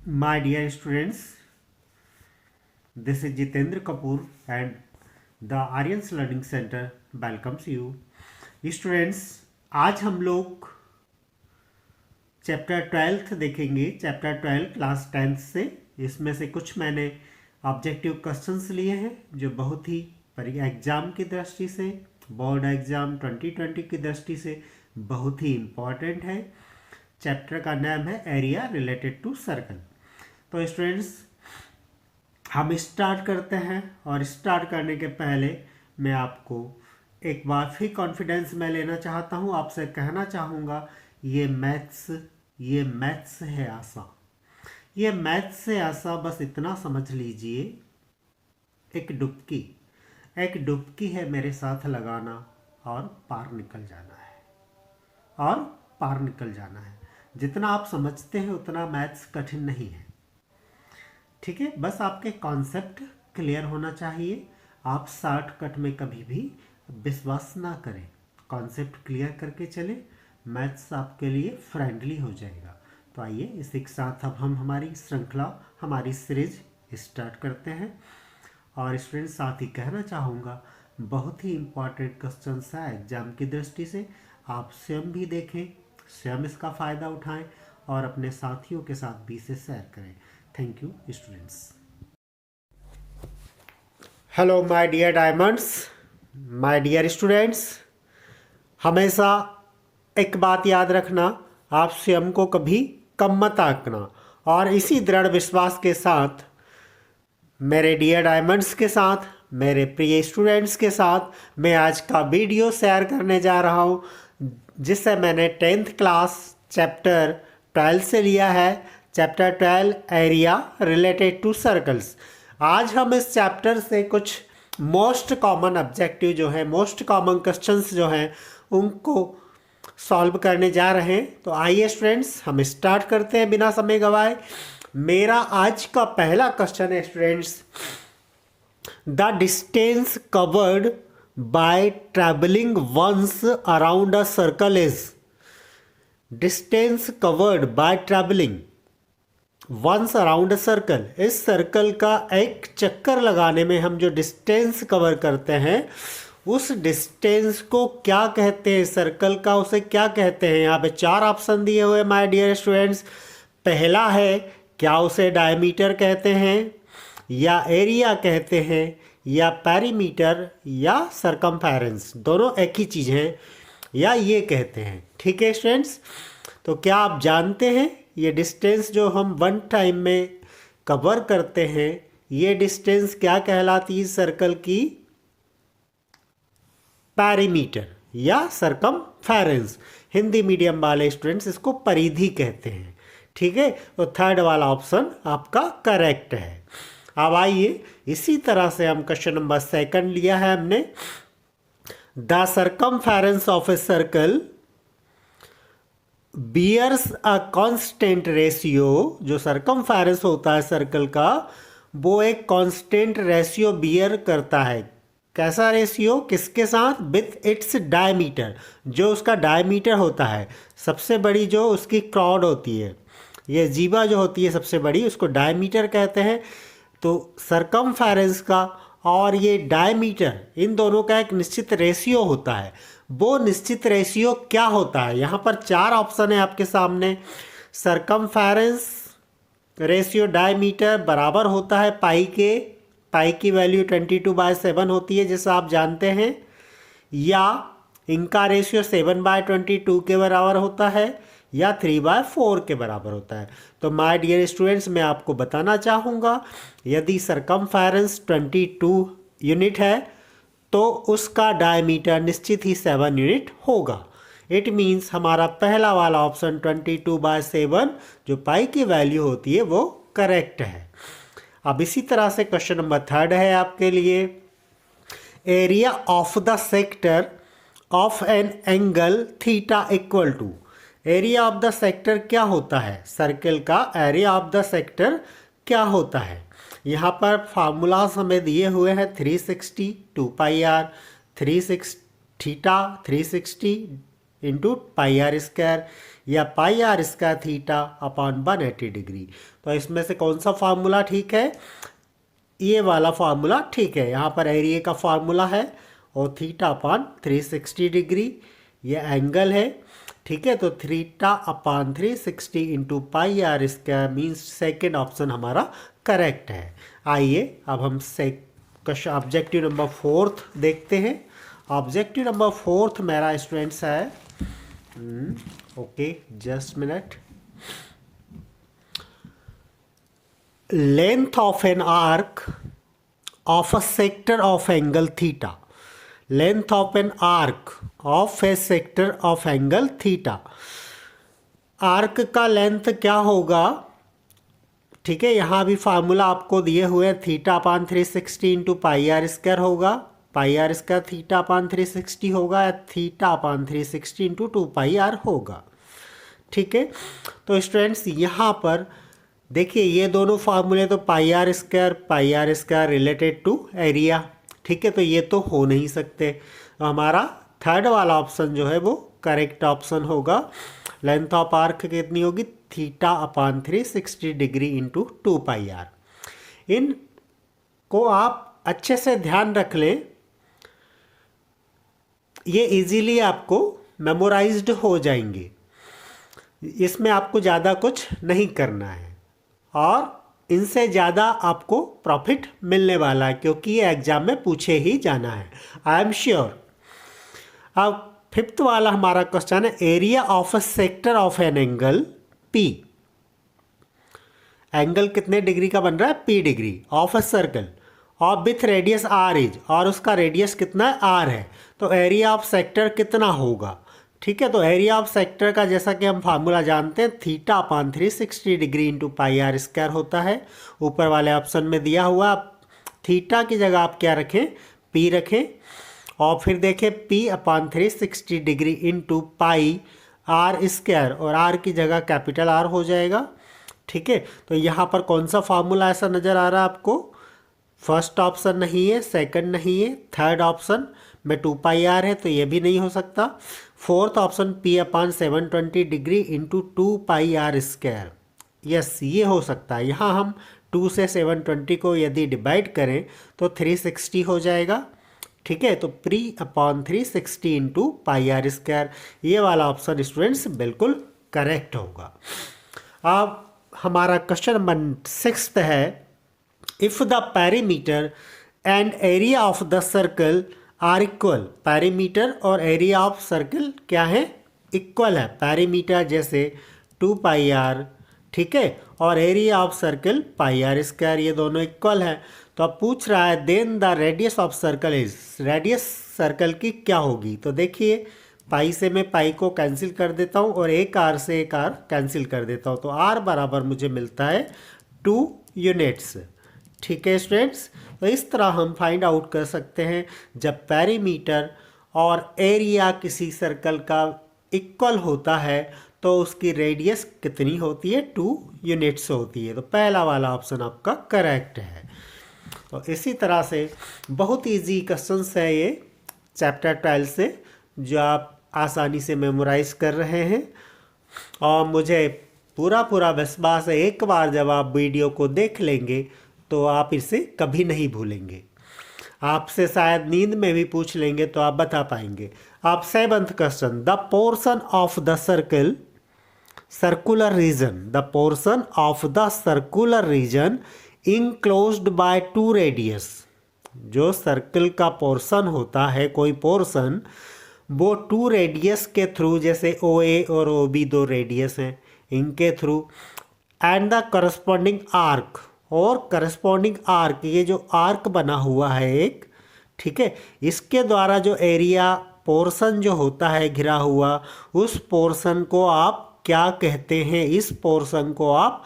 My dear students, this is Jitendra Kapoor and the Aryans Learning Center welcomes you. Students, आज हम लोग chapter 12 देखेंगे। Chapter 12 class 10th से। इसमें से कुछ मैंने ऑब्जेक्टिव क्वेश्चंस लिए हैं जो बहुत ही एग्जाम की दृष्टि से, बोर्ड एग्जाम 2020 की दृष्टि से बहुत ही इम्पॉर्टेंट है। चैप्टर का नाम है एरिया रिलेटेड टू सर्कल। तो स्टूडेंट्स, हम स्टार्ट करते हैं और स्टार्ट करने के पहले मैं आपको एक बार फिर कॉन्फिडेंस में लेना चाहता हूँ। आपसे कहना चाहूँगा ये मैथ्स है आसान। ये मैथ्स से आसान, बस इतना समझ लीजिए, एक डुबकी है मेरे साथ लगाना और पार निकल जाना है। जितना आप समझते हैं उतना मैथ्स कठिन नहीं है। ठीक है, बस आपके कॉन्सेप्ट क्लियर होना चाहिए। आप शॉर्टकट में कभी भी विश्वास ना करें, कॉन्सेप्ट क्लियर करके चले, मैथ्स आपके लिए फ्रेंडली हो जाएगा। तो आइए इसी के साथ अब हम हमारी श्रृंखला, हमारी सीरीज स्टार्ट करते हैं। और स्टूडेंट्स, साथ ही कहना चाहूँगा बहुत ही इम्पॉर्टेंट क्वेश्चन है एग्जाम की दृष्टि से। आप स्वयं भी देखें, स्वयं इसका फ़ायदा उठाएं और अपने साथियों के साथ भी इसे शेयर करें। Thank you students. Hello my dear diamonds, my dear students, हमेशा एक बात याद रखना, आप स्वयं को कभी कम मत आंकना। और इसी दृढ़ विश्वास के साथ मेरे डियर डायमंड्स के साथ, मेरे प्रिय स्टूडेंट्स के साथ मैं आज का वीडियो शेयर करने जा रहा हूँ, जिससे मैंने 10th क्लास चैप्टर 12 से लिया है। Chapter 12 area related to circles. आज हम इस चैप्टर से कुछ मोस्ट कॉमन ऑब्जेक्टिव जो है, मोस्ट कॉमन क्वेश्चंस जो हैं, उनको सॉल्व करने जा रहे हैं। तो आइए स्टूडेंट्स, हम स्टार्ट करते हैं बिना समय गवाए। मेरा आज का पहला क्वेश्चन है students, the distance covered by travelling once around a circle is. Distance covered by travelling once around a circle. इस सर्कल का एक चक्कर लगाने में हम जो डिस्टेंस कवर करते हैं, उस डिस्टेंस को क्या कहते हैं, सर्कल का उसे क्या कहते हैं। यहाँ पे 4 ऑप्शन दिए हुए माय डियर स्टूडेंट्स। पहला है, क्या उसे डायमीटर कहते हैं, या एरिया कहते हैं, या पेरीमीटर, या सरकमफेरेंस। दोनों एक ही चीज़ है, या ये कहते हैं। ठीक है स्टूडेंट्स, तो क्या आप जानते हैं ये डिस्टेंस जो हम वन टाइम में कवर करते हैं, ये डिस्टेंस क्या कहलाती है सर्कल की? पेरीमीटर या सरकमफेरेंस। हिंदी मीडियम वाले स्टूडेंट्स इसको परिधि कहते हैं। ठीक है, तो थर्ड वाला ऑप्शन आपका करेक्ट है। अब आइए, इसी तरह से हम क्वेश्चन नंबर 2 लिया है हमने। The circumference of a circle bears a constant ratio. जो सरकमफेरेंस होता है सर्कल का, वो एक कांस्टेंट रेशियो बियर करता है। कैसा रेशियो? किसके साथ? With its diameter. जो उसका डायमीटर होता है, सबसे बड़ी जो उसकी क्राउड होती है, ये जीवा जो होती है सबसे बड़ी, उसको डायमीटर कहते हैं। तो सरकमफेरेंस का और ये डायमीटर, इन दोनों का एक निश्चित रेशियो होता है। वो निश्चित रेशियो क्या होता है? यहाँ पर 4 ऑप्शन है आपके सामने। सरकमफेरेंस रेशियो डायमीटर बराबर होता है पाई के। पाई की वैल्यू 22/7 होती है, जैसा आप जानते हैं। या इनका रेशियो 7/22 के बराबर होता है, या 3/4 के बराबर होता है। तो माय डियर स्टूडेंट्स, मैं आपको बताना चाहूँगा, यदि सरकमफेरेंस 22 यूनिट है तो उसका डायमीटर निश्चित ही 7 यूनिट होगा। इट मीन्स हमारा पहला वाला ऑप्शन 22/7 जो पाई की वैल्यू होती है वो करेक्ट है। अब इसी तरह से क्वेश्चन नंबर 3 है आपके लिए। Area of the sector of an angle theta equal to. Area of the sector क्या होता है? सर्कल का एरिया ऑफ द सेक्टर क्या होता है? यहाँ पर फार्मूलाज हमें दिए हुए हैं 360 2πr, 360 थीटा 360 इंटू πr²। या pi r square theta upon 180 degree. तो इसमें से कौन सा फार्मूला ठीक है? ये वाला फार्मूला ठीक है। यहाँ पर एरिया का फार्मूला है और थीटा अपॉन 360 डिग्री ये एंगल है, ठीक है। तो theta upon 360 into pi r square means second option हमारा करेक्ट है। आइए अब हम ऑब्जेक्टिव नंबर 4 देखते हैं। ऑब्जेक्टिव नंबर 4 मेरा स्टूडेंट्स है, okay just minute. Length of an arc of a sector of angle theta. Length of an arc of A sector of angle theta. Arc का लेंथ क्या होगा? ठीक है, यहाँ भी फार्मूला आपको दिए हुए हैं, theta upon 360 into pi r square होगा। Pi r square theta upon 360 होगा या theta upon 360 into 2 pi r होगा। ठीक है, तो स्टूडेंट्स यहाँ पर देखिए ये दोनों फार्मूले तो pi r square related to area. ठीक है, तो ये तो हो नहीं सकते, तो हमारा थर्ड वाला ऑप्शन जो है वो करेक्ट ऑप्शन होगा। लेंथ ऑफ आर्क कितनी होगी? Theta upon 360 degree into 2 pi r. इन को आप अच्छे से ध्यान रख लें, ये इजीली आपको मेमोराइज्ड हो जाएंगे। इसमें आपको ज़्यादा कुछ नहीं करना है और इनसे ज़्यादा आपको प्रॉफिट मिलने वाला है क्योंकि ये एग्जाम में पूछे ही जाना है, आई एम श्योर। अब फिफ्थ वाला हमारा क्वेश्चन है, area of a sector of an angle P. Angle कितने डिग्री का बन रहा है? P degree of a circle और विथ रेडियस आर इज, और उसका रेडियस कितना है? आर है। तो एरिया ऑफ सेक्टर कितना होगा? ठीक है, तो एरिया ऑफ सेक्टर का जैसा कि हम फार्मूला जानते हैं, theta upon 360 degree into pi r square होता है। ऊपर वाले ऑप्शन में दिया हुआ, थीटा की जगह आप क्या रखें? पी रखें और फिर देखें P upon 360 degree into pi r square, और आर की जगह कैपिटल आर हो जाएगा। ठीक है, तो यहाँ पर कौन सा फार्मूला ऐसा नज़र आ रहा है आपको? फर्स्ट ऑप्शन नहीं है, सेकंड नहीं है, थर्ड ऑप्शन में 2 पाई आर है तो ये भी नहीं हो सकता। Fourth option P upon 720 degree into 2 pi r square, yes ये हो सकता है। यहाँ हम 2 से 720 को यदि डिवाइड करें तो 360 हो जाएगा। ठीक है, तो P upon 360 into pi r square, ये वाला ऑप्शन स्टूडेंट्स बिल्कुल करेक्ट होगा। अब हमारा क्वेश्चन नंबर 6 है, if the perimeter and area of the circle are equal. Perimeter और एरिया ऑफ सर्कल क्या है? इक्वल है। पेरीमीटर जैसे 2 पाई आर, ठीक है, और area of circle pi r square, ये दोनों इक्वल है। तो अब पूछ रहा है then the radius of circle is, radius circle की क्या होगी? तो देखिए पाई से मैं पाई को कैंसिल कर देता हूँ और एक आर से एक आर कैंसिल कर देता हूँ, तो आर बराबर मुझे मिलता है 2 यूनिट्स। ठीक है स्टूडेंट्स, तो इस तरह हम फाइंड आउट कर सकते हैं जब पेरीमीटर और एरिया किसी सर्कल का इक्वल होता है तो उसकी रेडियस कितनी होती है? 2 यूनिट्स होती है। तो पहला वाला ऑप्शन आपका करेक्ट है। तो इसी तरह से बहुत इजी क्वेश्चंस है ये चैप्टर 12 से, जो आप आसानी से मेमोराइज कर रहे हैं। और मुझे पूरा विश्वास है एक बार जब आप वीडियो को देख लेंगे तो आप इसे कभी नहीं भूलेंगे। आपसे शायद नींद में भी पूछ लेंगे तो आप बता पाएंगे। आप 7th question, the portion of the circle circular region, the portion of the circular region enclosed bye 2 radius. जो सर्कल का पोर्शन होता है, कोई पोर्शन, वो 2 रेडियस के थ्रू, जैसे ओ ए और ओ बी 2 रेडियस हैं, इनके through, and the corresponding arc, और करस्पॉन्डिंग आर्क, ये जो आर्क बना हुआ है एक, ठीक है, इसके द्वारा जो एरिया पोर्शन जो होता है घिरा हुआ, उस पोर्शन को आप क्या कहते हैं? इस पोर्शन को आप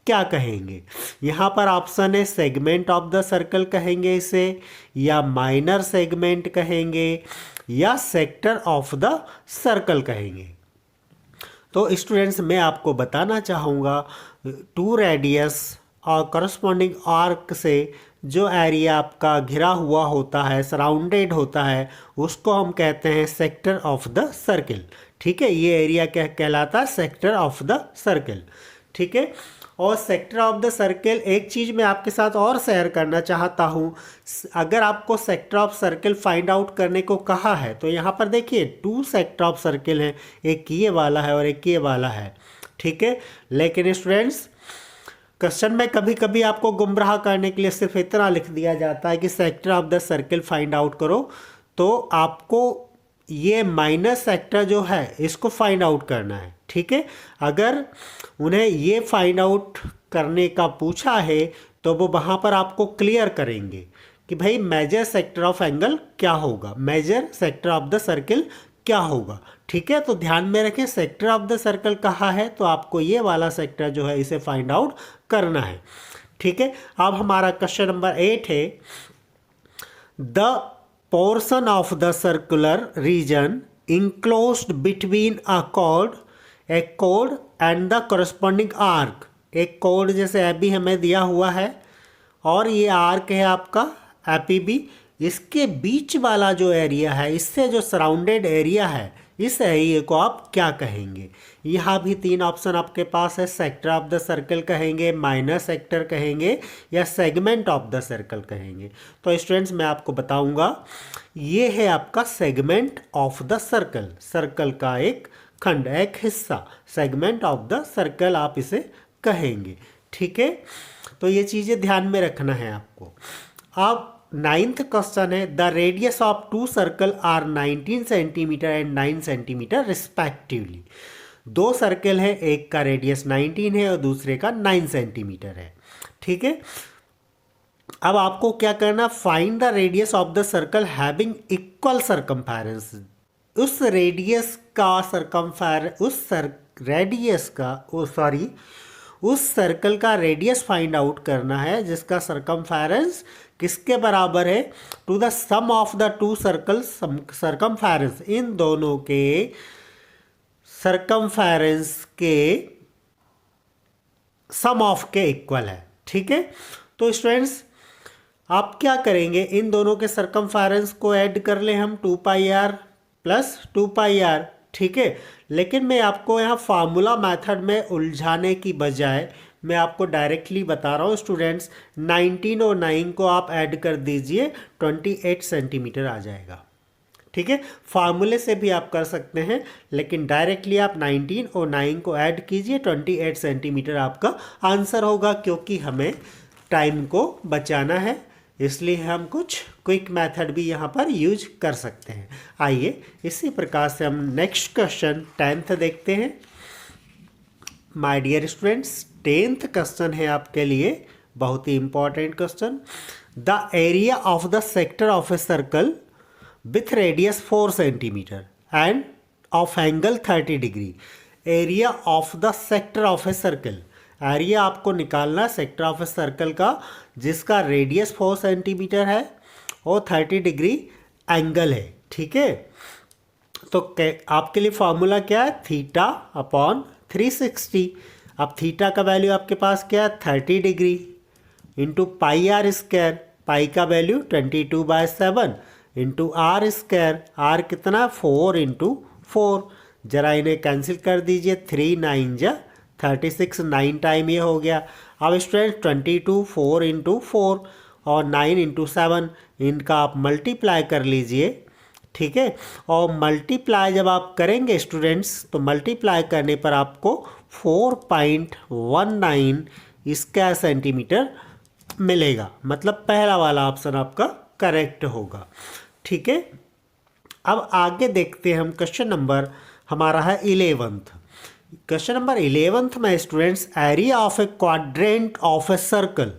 क्या कहेंगे? यहाँ पर ऑप्शन है सेगमेंट ऑफ द सर्कल कहेंगे इसे, या माइनर सेगमेंट कहेंगे, या सेक्टर ऑफ द सर्कल कहेंगे। तो स्टूडेंट्स मैं आपको बताना चाहूँगा 2 रेडियस और करस्पॉन्डिंग आर्क से जो एरिया आपका घिरा हुआ होता है, सराउंडेड होता है, उसको हम कहते हैं सेक्टर ऑफ द सर्कल। ठीक है, ये एरिया क्या कहलाता है, सेक्टर ऑफ द सर्कल। ठीक है, और सेक्टर ऑफ द सर्कल एक चीज़ मैं आपके साथ और शेयर करना चाहता हूँ। अगर आपको sector of circle find out करने को कहा है तो यहाँ पर देखिए 2 सेक्टर ऑफ सर्कल हैं, एक ये वाला है और एक ये वाला है। ठीक है, लेकिन स्टूडेंट्स क्वेश्चन में कभी कभी आपको गुमराह करने के लिए सिर्फ इतना लिख दिया जाता है कि sector of the circle find out करो, तो आपको ये माइनस सेक्टर जो है इसको फाइंड आउट करना है। ठीक है, अगर उन्हें ये फाइंड आउट करने का पूछा है तो वो वहाँ पर आपको क्लियर करेंगे कि भाई मेजर सेक्टर ऑफ एंगल क्या होगा, major sector of the circle क्या होगा। ठीक है, तो ध्यान में रखें सेक्टर ऑफ द सर्कल कहाँ है तो आपको ये वाला सेक्टर जो है इसे फाइंड आउट करना है। ठीक है, अब हमारा क्वेश्चन नंबर 8 है, the portion of the circular region enclosed between a chord and the corresponding arc। एक कोड जैसे एबी हमें दिया हुआ है और ये आर्क है आपका एपीबी, इसके बीच वाला जो एरिया है, इससे जो सराउंडेड एरिया है, इस एरिया को आप क्या कहेंगे। यहाँ भी 3 ऑप्शन आपके पास है, सेक्टर ऑफ द सर्कल कहेंगे, माइनर सेक्टर कहेंगे या सेगमेंट ऑफ द सर्कल कहेंगे। तो स्टूडेंट्स मैं आपको बताऊंगा, ये है आपका segment of the circle, circle का एक खंड, एक हिस्सा, सेगमेंट ऑफ द सर्कल आप इसे कहेंगे। ठीक है, तो ये चीज़ें ध्यान में रखना है आपको। अब 9th क्वेश्चन है, the radius of 2 circle are 19 centimetre and 9 centimetre respectively. 2 circle है, एक का रेडियस 19 है और दूसरे का 9 सेंटीमीटर है। ठीक है, अब आपको क्या करना, find the radius of the circle having equal circumference. उस रेडियस का उस सर्कल का रेडियस फाइंड आउट करना है जिसका सरकमफेरेंस किसके बराबर है, to the sum of the 2 circle circumference, इन दोनों के सरकमफेरेंस के सम ऑफ के इक्वल है। ठीक है, तो स्टूडेंट्स आप क्या करेंगे, इन दोनों के सरकमफेरेंस को ऐड कर ले हम 2πr प्लस 2πr। ठीक है, लेकिन मैं आपको यहाँ फार्मूला मेथड में उलझाने की बजाय मैं आपको डायरेक्टली बता रहा हूँ स्टूडेंट्स, 19 और 9 को आप ऐड कर दीजिए, 28 सेंटीमीटर आ जाएगा। ठीक है, फार्मूले से भी आप कर सकते हैं, लेकिन डायरेक्टली आप 19 और 9 को ऐड कीजिए, 28 सेंटीमीटर आपका आंसर होगा। क्योंकि हमें टाइम को बचाना है इसलिए हम कुछ क्विक मेथड भी यहाँ पर यूज कर सकते हैं। आइए इसी प्रकार से हम नेक्स्ट क्वेश्चन 10th देखते हैं। My dear students, 10th question है आपके लिए बहुत ही important question. The area of the sector of a circle with radius 4 centimetre and of angle 30 degree. Area of the sector of a circle, area आपको निकालना sector of a circle का जिसका radius 4 centimetre है और 30 degree angle है। ठीक है, तो आपके लिए फॉर्मूला क्या है, थीटा अपॉन 360। अब थीटा का वैल्यू आपके पास क्या है, 30 degree into pi r square, pi का value 22/7 into r square, r कितना 4 इंटू 4। जरा इन्हें कैंसिल कर दीजिए, 3 9 जा 36, 9 टाइम ये हो गया। अब स्टूडेंट 22 4 इंटू 4 और 9 इंटू 7 इनका आप मल्टीप्लाई कर लीजिए। ठीक है, और मल्टीप्लाई जब आप करेंगे स्टूडेंट्स तो मल्टीप्लाई करने पर आपको 4.19 स्क्वायर सेंटीमीटर मिलेगा, मतलब पहला वाला ऑप्शन आपका करेक्ट होगा। ठीक है, अब आगे देखते हैं हम क्वेश्चन नंबर हमारा है 11th। क्वेश्चन नंबर 11th में students, area of A quadrant of a circle,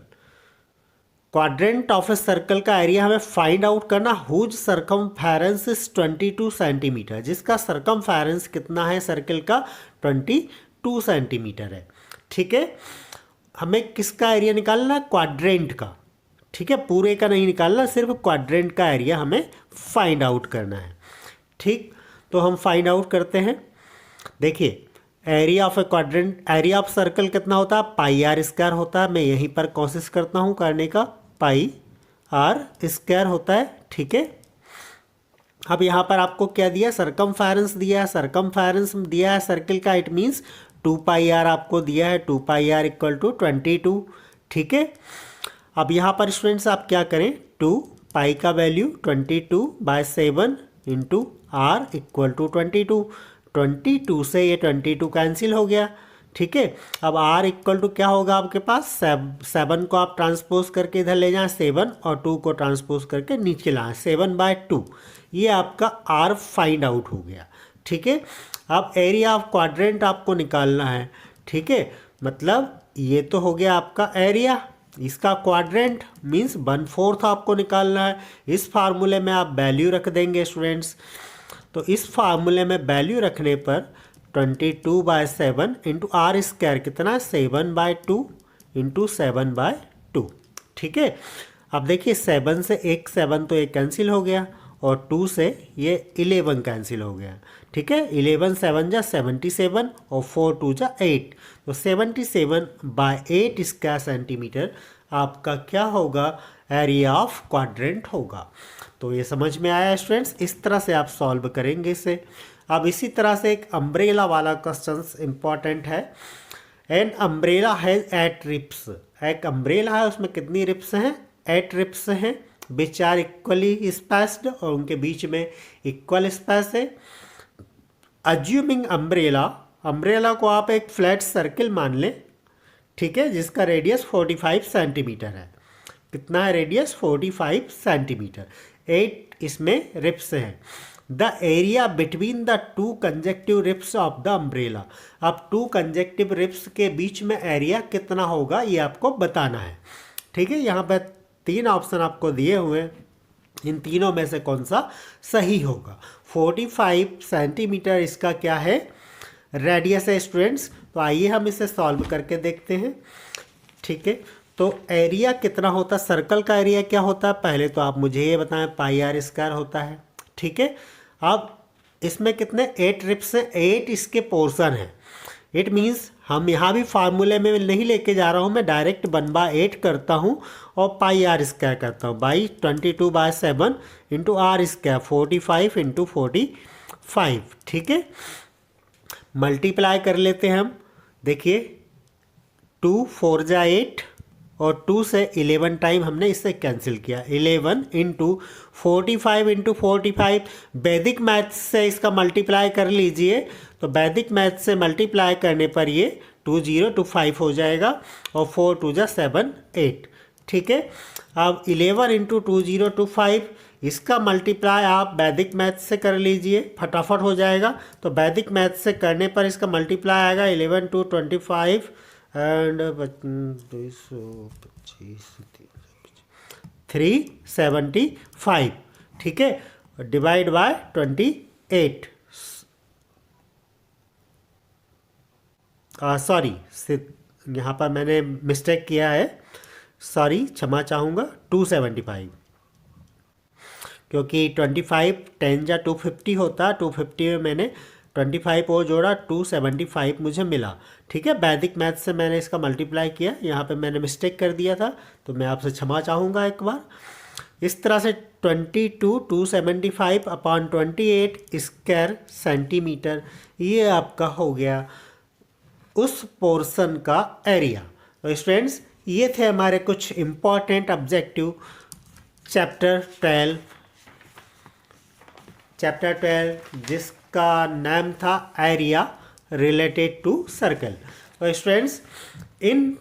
quadrant of a circle का एरिया हमें फाइंड आउट करना, हुज सरकमफेरेंस इज 22 सेंटीमीटर, जिसका सरकमफेरेंस कितना है सर्कल का 22 सेंटीमीटर है। ठीक है, हमें किसका एरिया निकालना है, क्वाड्रेंट का। ठीक है, पूरे का नहीं निकालना, सिर्फ क्वाड्रेंट का एरिया हमें फाइंड आउट करना है। ठीक, तो हम फाइंड आउट करते हैं। देखिए area of A quadrant, area of circle कितना होता है, पाई आर स्क्वायर होता है। मैं यहीं पर कोशिश करता हूँ करने का, पाई आर स्क्वायर होता है। ठीक है, अब यहाँ पर आपको क्या दिया, सरकमफेरेंस दिया है, सरकमफेरेंस दिया है सर्किल का, इट मीन्स 2πr आपको दिया है, 2πr इक्वल टू 22। ठीक है, अब यहाँ पर स्टूडेंट्स आप क्या करें, 2 पाई का value 22/7 into r equal to 22, 22 से ये 22 कैंसिल हो गया। ठीक है, अब r इक्वल टू क्या होगा आपके पास, 7 को आप ट्रांसपोज करके इधर ले जाएं 7 और 2 को ट्रांसपोज करके नीचे लाएं 7/2, ये आपका r फाइंड आउट हो गया। ठीक है, अब एरिया ऑफ क्वाड्रेंट आपको निकालना है। ठीक है, मतलब ये तो हो गया आपका एरिया, इसका क्वाड्रेंट मीन्स 1/4 आपको निकालना है। इस फार्मूले में आप वैल्यू रख देंगे स्टूडेंट्स, तो इस फार्मूले में वैल्यू रखने पर 22/7 इंटू आर स्क्वायर कितना, 7/2 इंटू 7/2। ठीक है, अब देखिए 7 से एक 7 तो एक कैंसिल हो गया और 2 से ये 11 कैंसिल हो गया। ठीक है, 11 7 जा 77 और 4 2 जा 8, तो 77/8 स्क्वायर सेंटीमीटर आपका क्या होगा, एरिया ऑफ क्वाड्रेंट होगा। तो ये समझ में आया स्टूडेंट्स, इस तरह से आप सॉल्व करेंगे इसे। अब इसी तरह से एक अम्ब्रेला वाला क्वेश्चन इंपॉर्टेंट है। एन अम्ब्रेला हैज 8 रिप्स, एक अम्ब्रेला है उसमें कितनी रिप्स हैं, 8 रिप्स हैं, विच आर इक्वली स्पेस्ड और उनके बीच में इक्वल स्पेस है। अज्यूमिंग अम्ब्रेला, अम्ब्रेला को आप एक फ्लैट सर्किल मान लें। ठीक है, जिसका रेडियस 45 सेंटीमीटर है, कितना है रेडियस, 45 सेंटीमीटर, 8 इसमें रिप्स हैं। The area between the 2 consecutive ribs of the umbrella, अब 2 कंजेक्टिव रिप्स के बीच में एरिया कितना होगा ये आपको बताना है। ठीक है, यहाँ पर 3 ऑप्शन आपको दिए हुए हैं, इन तीनों में से कौन सा सही होगा। 45 सेंटीमीटर इसका क्या है, रेडियस है स्टूडेंट्स। तो आइए हम इसे सॉल्व करके देखते हैं। ठीक है, तो एरिया कितना होता है, सर्कल का एरिया क्या होता है, पहले तो आप मुझे ये बताएं, πr² होता है। ठीक है, अब इसमें कितने 8 रिप्स हैं, 8 इसके पोर्शन हैं। इट मीन्स हम यहाँ भी फार्मूले में नहीं लेके जा रहा हूँ, मैं डायरेक्ट 1/8 करता हूँ और πr² करता हूँ, by 22/7 into r square 45 into 45। ठीक है, मल्टीप्लाई कर लेते हैं हम, देखिए 2 4 जा 8 और 2 से 11 टाइम हमने इससे कैंसिल किया, 11 इंटू 45 इंटू 45। वैदिक मैथ से इसका मल्टीप्लाई कर लीजिए, तो वैदिक मैथ से मल्टीप्लाई करने पर ये 2025 हो जाएगा और 4 2 जा 7 8। ठीक है, अब 11 इंटू 2025 इसका मल्टीप्लाई आप वैदिक मैथ से कर लीजिए, फटाफट हो जाएगा। तो वैदिक मैथ से करने पर इसका मल्टीप्लाई आएगा 11 2 25 एंड 375। ठीक है, डिवाइड बाय 28, सॉरी यहाँ पर मैंने मिस्टेक किया है, सॉरी क्षमा चाहूँगा, 275, क्योंकि 25 10 जा 250 होता है, 250 में मैंने 25 और जोड़ा, 275 मुझे मिला। ठीक है, वैदिक मैथ से मैंने इसका मल्टीप्लाई किया, यहाँ पे मैंने मिस्टेक कर दिया था, तो मैं आपसे क्षमा चाहूँगा एक बार। इस तरह से 275/28 स्क्वायर सेंटीमीटर ये आपका हो गया उस पोर्शन का एरिया। तो स्टूडेंट्स ये थे हमारे कुछ इम्पॉर्टेंट ऑब्जेक्टिव चैप्टर 12 जिसका नाम था एरिया रिलेटेड टू सर्कल। तो स्टूडेंट्स इन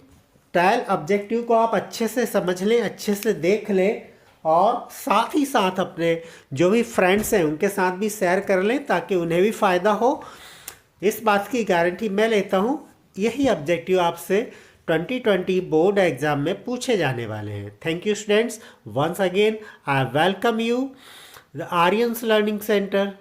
12 ऑब्जेक्टिव को आप अच्छे से समझ लें, अच्छे से देख लें और साथ ही साथ अपने जो भी फ्रेंड्स हैं उनके साथ भी शेयर कर लें ताकि उन्हें भी फ़ायदा हो। इस बात की गारंटी मैं लेता हूँ, यही ऑब्जेक्टिव आपसे 2020 बोर्ड एग्जाम में पूछे जाने वाले हैं। Thank you students, once again I welcome you the Aryans learning centre.